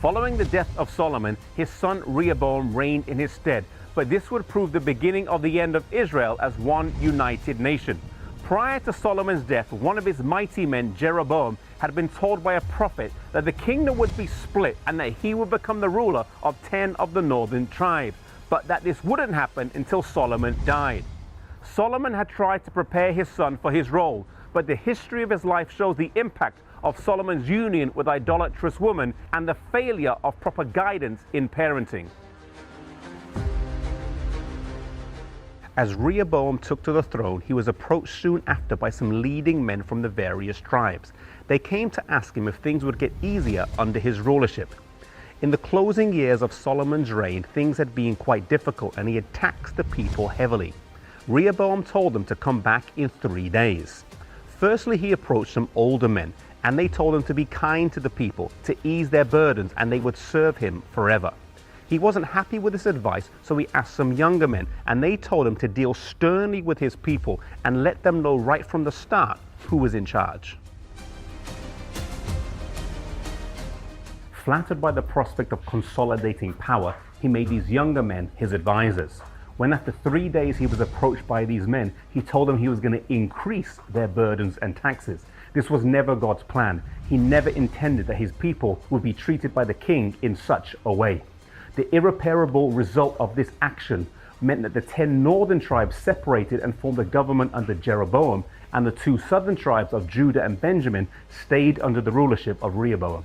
Following the death of Solomon, his son Rehoboam reigned in his stead, but this would prove the beginning of the end of Israel as one united nation. Prior to Solomon's death, one of his mighty men, Geroboamo, had been told by a prophet that the kingdom would be split and that he would become the ruler of 10 of the northern tribes, but that this wouldn't happen until Solomon died. Solomon had tried to prepare his son for his role, but the history of his life shows the impact of Solomon's union with idolatrous women and the failure of proper guidance in parenting. As Rehoboam took to the throne, he was approached soon after by some leading men from the various tribes. They came to ask him if things would get easier under his rulership. In the closing years of Solomon's reign, things had been quite difficult and he had taxed the people heavily. Rehoboam told them to come back in 3 days. Firstly, he approached some older men, and they told him to be kind to the people, to ease their burdens, and they would serve him forever. He wasn't happy with this advice, so he asked some younger men, and they told him to deal sternly with his people and let them know right from the start who was in charge. Flattered by the prospect of consolidating power, he made these younger men his advisors. When after 3 days he was approached by these men, he told them he was going to increase their burdens and taxes. This was never God's plan. He never intended that his people would be treated by the king in such a way. The irreparable result of this action meant that the 10 northern tribes separated and formed a government under Jeroboam, and the 2 southern tribes of Judah and Benjamin stayed under the rulership of Rehoboam.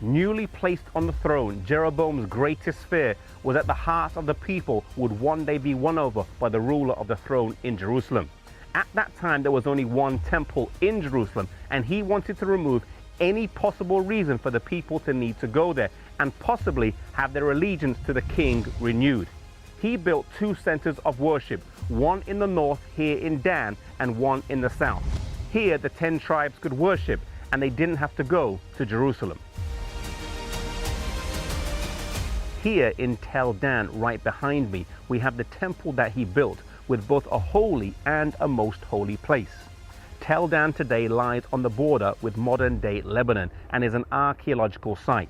Newly placed on the throne, Jeroboam's greatest fear was that the hearts of the people would one day be won over by the ruler of the throne in Jerusalem. At that time, there was only one temple in Jerusalem, and he wanted to remove any possible reason for the people to need to go there and possibly have their allegiance to the king renewed. He built 2 centers of worship, one in the north here in Dan and one in the south. Here, the 10 tribes could worship, and they didn't have to go to Jerusalem. Here in Tel Dan, right behind me, we have the temple that he built with both a holy and a most holy place. Tel Dan today lies on the border with modern-day Lebanon and is an archaeological site.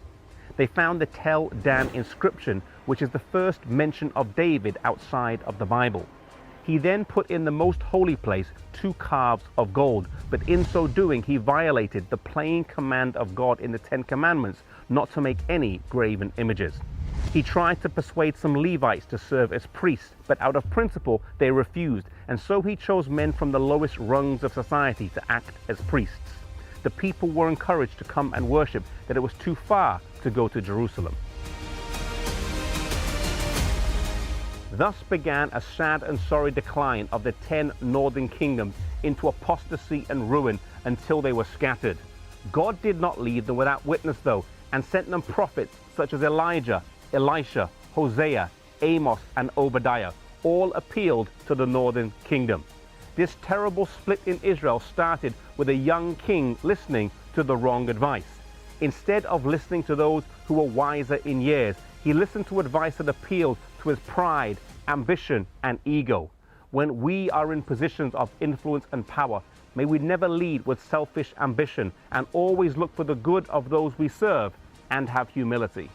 They found the Tel Dan inscription, which is the first mention of David outside of the Bible. He then put in the most holy place 2 calves of gold, but in so doing he violated the plain command of God in the 10 Commandments not to make any graven images. He tried to persuade some Levites to serve as priests, but out of principle they refused, and so he chose men from the lowest rungs of society to act as priests. The people were encouraged to come and worship, that it was too far to go to Jerusalem. Thus began a sad and sorry decline of the 10 northern kingdoms into apostasy and ruin until they were scattered. God did not leave them without witness though, and sent them prophets such as Elijah, Elisha, Hosea, Amos, and Obadiah. All appealed to the northern kingdom. This terrible split in Israel started with a young king listening to the wrong advice. Instead of listening to those who were wiser in years, he listened to advice that appealed to his pride, ambition, and ego. When we are in positions of influence and power, may we never lead with selfish ambition and always look for the good of those we serve and have humility.